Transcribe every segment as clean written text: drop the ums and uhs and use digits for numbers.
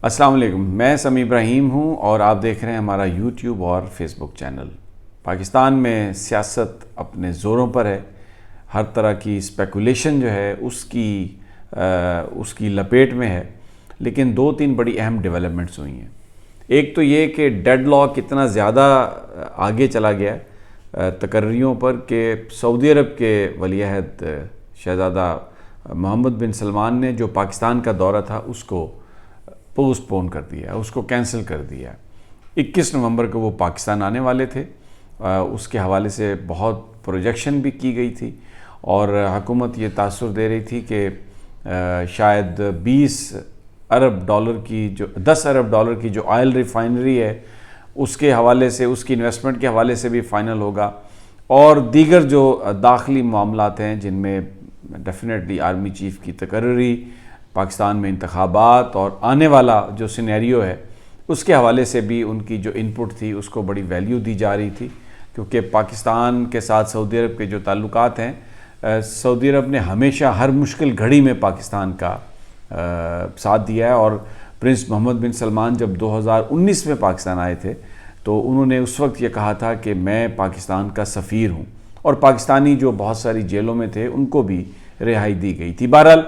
السلام علیکم، میں سمیع ابراہیم ہوں اور آپ دیکھ رہے ہیں ہمارا یوٹیوب اور فیس بک چینل۔ پاکستان میں سیاست اپنے زوروں پر ہے، ہر طرح کی اسپیکولیشن جو ہے اس کی لپیٹ میں ہے، لیکن دو تین بڑی اہم ڈیولپمنٹس ہوئی ہیں۔ ایک تو یہ کہ ڈیڈ لاک اتنا زیادہ آگے چلا گیا ہے تقرریوں پر کہ سعودی عرب کے ولی عہد شہزادہ محمد بن سلمان نے جو پاکستان کا دورہ تھا اس کو پوسٹ پون کر دیا، اس کو کینسل کر دیا۔ 21 نومبر کو وہ پاکستان آنے والے تھے، اس کے حوالے سے بہت پروجیکشن بھی کی گئی تھی اور حکومت یہ تاثر دے رہی تھی کہ شاید 10 ارب ڈالر کی جو آئل ریفائنری ہے اس کے حوالے سے، اس کی انویسٹمنٹ کے حوالے سے بھی فائنل ہوگا، اور دیگر جو داخلی معاملات ہیں جن میں ڈیفینیٹلی آرمی چیف کی تقرری، پاکستان میں انتخابات اور آنے والا جو سینیریو ہے اس کے حوالے سے بھی ان کی جو ان پٹ تھی اس کو بڑی ویلیو دی جا رہی تھی، کیونکہ پاکستان کے ساتھ سعودی عرب کے جو تعلقات ہیں، سعودی عرب نے ہمیشہ ہر مشکل گھڑی میں پاکستان کا ساتھ دیا ہے، اور پرنس محمد بن سلمان جب 2019 میں پاکستان آئے تھے تو انہوں نے اس وقت یہ کہا تھا کہ میں پاکستان کا سفیر ہوں، اور پاکستانی جو بہت ساری جیلوں میں تھے ان کو بھی رہائی دی گئی تھی۔ بہرحال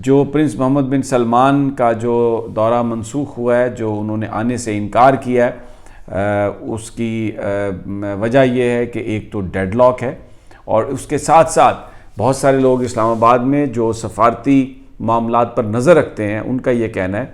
جو پرنس محمد بن سلمان کا جو دورہ منسوخ ہوا ہے، جو انہوں نے آنے سے انکار کیا ہے، اس کی وجہ یہ ہے کہ ایک تو ڈیڈ لاک ہے، اور اس کے ساتھ ساتھ بہت سارے لوگ اسلام آباد میں جو سفارتی معاملات پر نظر رکھتے ہیں ان کا یہ کہنا ہے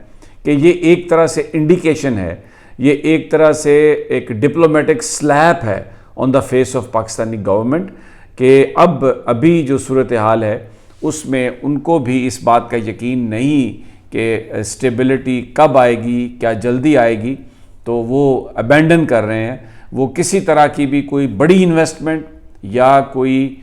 کہ یہ ایک طرح سے انڈیکیشن ہے، یہ ایک طرح سے ایک ڈپلومیٹک سلیپ ہے on the face of Pakistani government, کہ ابھی جو صورتحال ہے اس میں ان کو بھی اس بات کا یقین نہیں کہ اسٹیبلٹی کب آئے گی، کیا جلدی آئے گی، تو وہ ابینڈن کر رہے ہیں۔ وہ کسی طرح کی بھی کوئی بڑی انویسٹمنٹ یا کوئی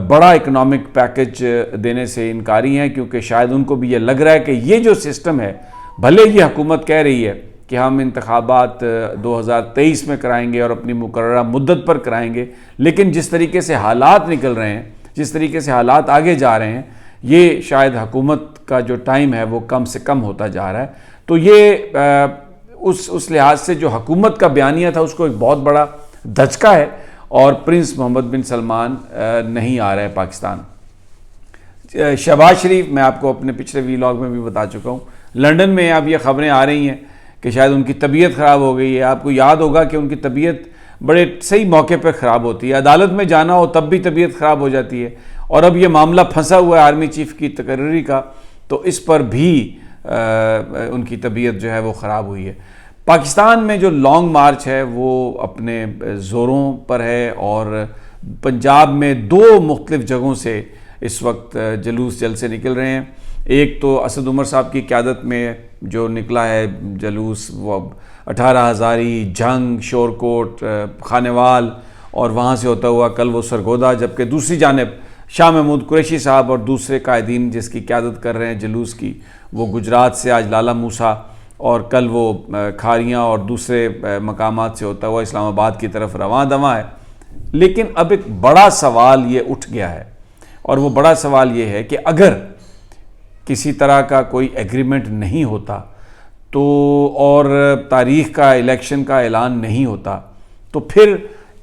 بڑا اکنامک پیکج دینے سے انکاری ہیں، کیونکہ شاید ان کو بھی یہ لگ رہا ہے کہ یہ جو سسٹم ہے، بھلے یہ حکومت کہہ رہی ہے کہ ہم انتخابات 2023 میں کرائیں گے اور اپنی مقررہ مدت پر کرائیں گے، لیکن جس طریقے سے حالات نکل رہے ہیں، جس طریقے سے حالات آگے جا رہے ہیں، یہ شاید حکومت کا جو ٹائم ہے وہ کم سے کم ہوتا جا رہا ہے۔ تو یہ اس لحاظ سے جو حکومت کا بیانیہ تھا اس کو ایک بہت بڑا دھچکا ہے، اور پرنس محمد بن سلمان نہیں آ رہے پاکستان۔ شہباز شریف، میں آپ کو اپنے پچھلے ویلاگ میں بھی بتا چکا ہوں، لندن میں اب یہ خبریں آ رہی ہیں کہ شاید ان کی طبیعت خراب ہو گئی ہے۔ آپ کو یاد ہوگا کہ ان کی طبیعت بڑے صحیح موقع پہ خراب ہوتی ہے، عدالت میں جانا ہو تب بھی طبیعت خراب ہو جاتی ہے، اور اب یہ معاملہ پھنسا ہوا ہے آرمی چیف کی تقرری کا، تو اس پر بھی ان کی طبیعت جو ہے وہ خراب ہوئی ہے۔ پاکستان میں جو لانگ مارچ ہے وہ اپنے زوروں پر ہے، اور پنجاب میں 2 مختلف جگہوں سے اس وقت جلوس جلسے نکل رہے ہیں۔ ایک تو اسد عمر صاحب کی قیادت میں جو نکلا ہے جلوس، وہ 18 ہزاری، جنگ، شورکوٹ، خانیوال، اور وہاں سے ہوتا ہوا کل وہ سرگودا، جبکہ دوسری جانب شاہ محمود قریشی صاحب اور دوسرے قائدین جس کی قیادت کر رہے ہیں جلوس کی، وہ گجرات سے آج لالا موسیٰ، اور کل وہ کھاریاں اور دوسرے مقامات سے ہوتا ہوا اسلام آباد کی طرف رواں دواں ہے۔ لیکن اب ایک بڑا سوال یہ اٹھ گیا ہے، اور وہ بڑا سوال یہ ہے کہ اگر کسی طرح کا کوئی ایگریمنٹ نہیں ہوتا تو، اور تاریخ کا الیکشن کا اعلان نہیں ہوتا، تو پھر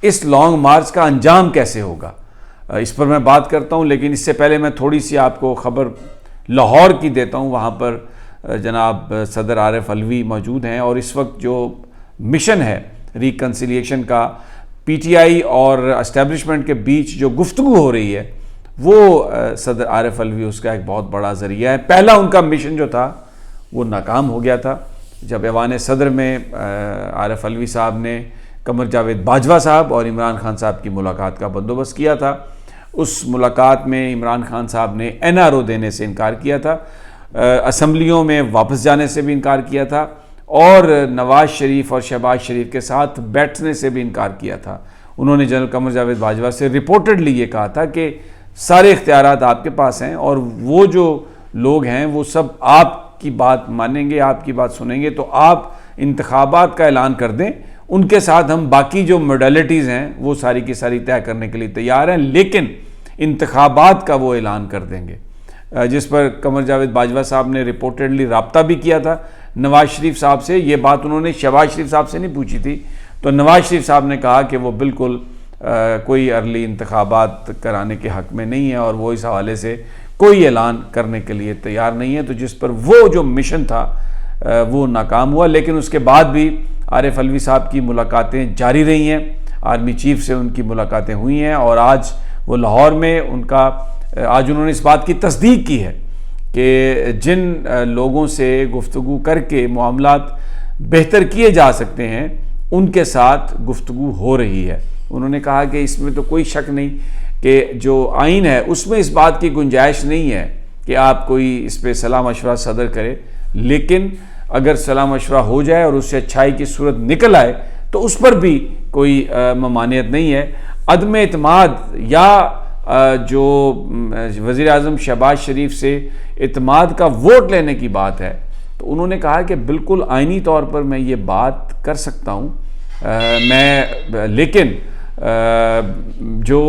اس لانگ مارچ کا انجام کیسے ہوگا؟ اس پر میں بات کرتا ہوں، لیکن اس سے پہلے میں تھوڑی سی آپ کو خبر لاہور کی دیتا ہوں۔ وہاں پر جناب صدر عارف علوی موجود ہیں، اور اس وقت جو مشن ہے ریکنسیلیشن کا، پی ٹی آئی اور اسٹیبلشمنٹ کے بیچ جو گفتگو ہو رہی ہے، وہ صدر عارف علوی اس کا ایک بہت بڑا ذریعہ ہے۔ پہلا ان کا مشن جو تھا وہ ناکام ہو گیا تھا، جب ایوان صدر میں عارف علوی صاحب نے قمر جاوید باجوہ صاحب اور عمران خان صاحب کی ملاقات کا بندوبست کیا تھا۔ اس ملاقات میں عمران خان صاحب نے این آر او دینے سے انکار کیا تھا، اسمبلیوں میں واپس جانے سے بھی انکار کیا تھا، اور نواز شریف اور شہباز شریف کے ساتھ بیٹھنے سے بھی انکار کیا تھا۔ انہوں نے جنرل قمر جاوید باجوہ سے رپورٹڈلی یہ کہا تھا کہ سارے اختیارات آپ کے پاس ہیں، اور وہ جو لوگ ہیں وہ سب آپ کی بات مانیں گے، آپ کی بات سنیں گے، تو آپ انتخابات کا اعلان کر دیں، ان کے ساتھ ہم باقی جو موڈیلٹیز ہیں وہ ساری کی ساری طے کرنے کے لیے تیار ہیں، لیکن انتخابات کا وہ اعلان کر دیں گے، جس پر قمر جاوید باجوہ صاحب نے رپورٹڈلی رابطہ بھی کیا تھا، نواز شریف صاحب سے. یہ بات انہوں نے شہباز شریف صاحب سے نہیں پوچھی تھی. تو نواز شریف صاحب نے کہا کہ وہ بالکل کوئی ارلی انتخابات کرانے کے حق میں نہیں ہے اور وہ اس حوالے سے کوئی اعلان کرنے کے لیے تیار نہیں ہے. تو جس پر وہ جو مشن تھا وہ ناکام ہوا. لیکن اس کے بعد بھی عارف علوی صاحب کی ملاقاتیں جاری رہی ہیں. آرمی چیف سے ان کی ملاقاتیں ہوئی ہیں اور آج وہ لاہور میں آج انہوں نے اس بات کی تصدیق کی ہے کہ جن لوگوں سے گفتگو کر کے معاملات بہتر کیے جا سکتے ہیں ان کے ساتھ گفتگو ہو رہی ہے. انہوں نے کہا کہ اس میں تو کوئی شک نہیں کہ جو آئین ہے اس میں اس بات کی گنجائش نہیں ہے کہ آپ کوئی اس پہ صلاح مشورہ صدر کرے، لیکن اگر صلاح مشورہ ہو جائے اور اس سے اچھائی کی صورت نکل آئے تو اس پر بھی کوئی ممانعت نہیں ہے. عدم اعتماد یا جو وزیر اعظم شہباز شریف سے اعتماد کا ووٹ لینے کی بات ہے تو انہوں نے کہا کہ بالکل آئینی طور پر میں یہ بات کر سکتا ہوں، لیکن جو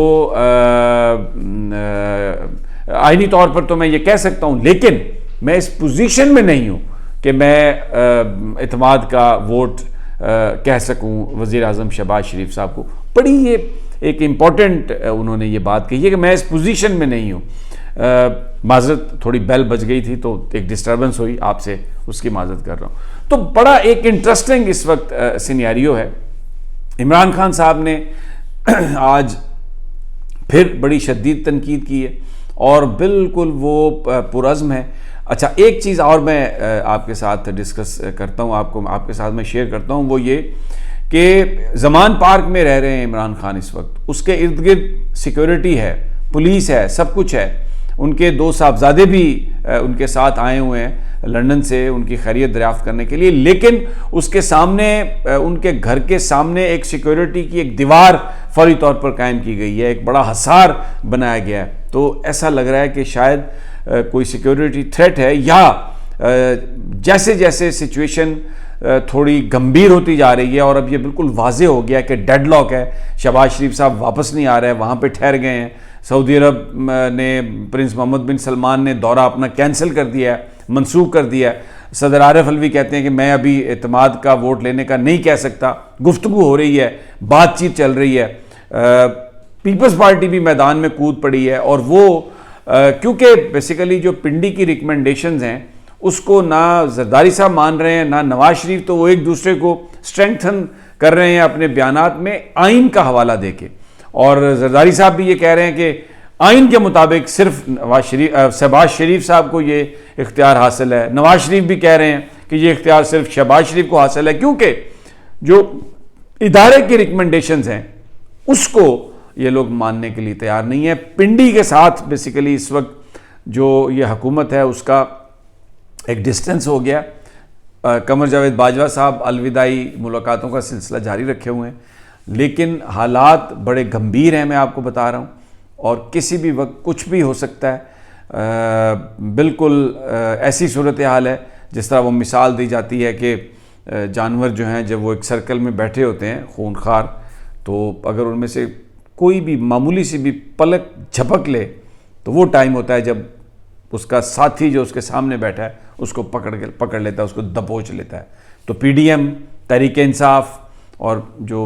آئینی طور پر تو میں یہ کہہ سکتا ہوں، لیکن میں اس پوزیشن میں نہیں ہوں کہ میں اعتماد کا ووٹ کہہ سکوں وزیر اعظم شہباز شریف صاحب کو. بڑی یہ ایک امپورٹنٹ انہوں نے یہ بات کہی ہے کہ میں اس پوزیشن میں نہیں ہوں. معذرت، تھوڑی بیل بج گئی تھی تو ایک ڈسٹربنس ہوئی، آپ سے اس کی معذرت کر رہا ہوں. تو بڑا ایک انٹرسٹنگ اس وقت سینیریو ہے. عمران خان صاحب نے آج پھر بڑی شدید تنقید کی ہے اور بالکل وہ پرعزم ہے. اچھا، ایک چیز اور میں آپ کے ساتھ ڈسکس کرتا ہوں، آپ کے ساتھ میں شیئر کرتا ہوں، وہ یہ کہ زمان پارک میں رہ رہے ہیں عمران خان اس وقت. اس کے ارد گرد سیکیورٹی ہے، پولیس ہے، سب کچھ ہے. ان کے 2 صاحبزادے بھی ان کے ساتھ آئے ہوئے ہیں لندن سے ان کی خیریت دریافت کرنے کے لیے، لیکن اس کے سامنے، ان کے گھر کے سامنے ایک سیکیورٹی کی ایک دیوار فوری طور پر قائم کی گئی ہے، ایک بڑا حصار بنایا گیا ہے. تو ایسا لگ رہا ہے کہ شاید کوئی سیکیورٹی تھریٹ ہے، یا جیسے جیسے سچویشن تھوڑی گمبھیر ہوتی جا رہی ہے اور اب یہ بالکل واضح ہو گیا کہ ڈیڈ لاک ہے. شہباز شریف صاحب واپس نہیں آ رہے ہیں، وہاں پہ ٹھہر گئے ہیں. سعودی عرب نے پرنس محمد بن سلمان نے دورہ اپنا کینسل کر دیا ہے، منسوخ کر دیا ہے. صدر عارف علوی کہتے ہیں کہ میں ابھی اعتماد کا ووٹ لینے کا نہیں کہہ سکتا. گفتگو ہو رہی ہے، بات چیت چل رہی ہے. پیپلز پارٹی بھی میدان میں کود پڑی ہے اور وہ کیونکہ بیسیکلی جو پنڈی کی ریکمنڈیشنز ہیں اس کو نہ زرداری صاحب مان رہے ہیں نہ نواز شریف، تو وہ ایک دوسرے کو اسٹرینگتھن کر رہے ہیں اپنے بیانات میں آئین کا حوالہ دے کے. اور زرداری صاحب بھی یہ کہہ رہے ہیں کہ آئین کے مطابق صرف شہباز شریف صاحب کو یہ اختیار حاصل ہے. نواز شریف بھی کہہ رہے ہیں کہ یہ اختیار صرف شہباز شریف کو حاصل ہے، کیونکہ جو ادارے کی ریکمنڈیشنز ہیں اس کو یہ لوگ ماننے کے لیے تیار نہیں ہیں. پنڈی کے ساتھ بیسیکلی اس وقت جو یہ حکومت ہے اس کا ایک ڈسٹنس ہو گیا. قمر جاوید باجوہ صاحب الوداعی ملاقاتوں کا سلسلہ جاری رکھے ہوئے ہیں، لیکن حالات بڑے گمبھیر ہیں، میں آپ کو بتا رہا ہوں، اور کسی بھی وقت کچھ بھی ہو سکتا ہے. بالکل ایسی صورتحال ہے جس طرح وہ مثال دی جاتی ہے کہ جانور جو ہیں جب وہ ایک سرکل میں بیٹھے ہوتے ہیں خونخوار، تو اگر ان میں سے کوئی بھی معمولی سی بھی پلک جھپک لے تو وہ ٹائم ہوتا ہے جب اس کا ساتھی جو اس کے سامنے بیٹھا ہے اس کو پکڑ لیتا ہے، اس کو دبوچ لیتا ہے. تو P D M, Tehreek Insaf اور جو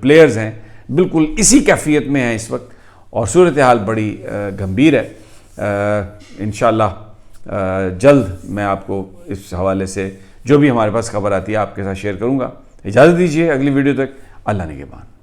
پلیئرز ہیں بالکل اسی کیفیت میں ہیں اس وقت، اور صورتحال بڑی گمبھیر ہے. انشاءاللہ جلد میں آپ کو اس حوالے سے جو بھی ہمارے پاس خبر آتی ہے آپ کے ساتھ شیئر کروں گا. اجازت دیجیے اگلی ویڈیو تک. اللہ نگہبان.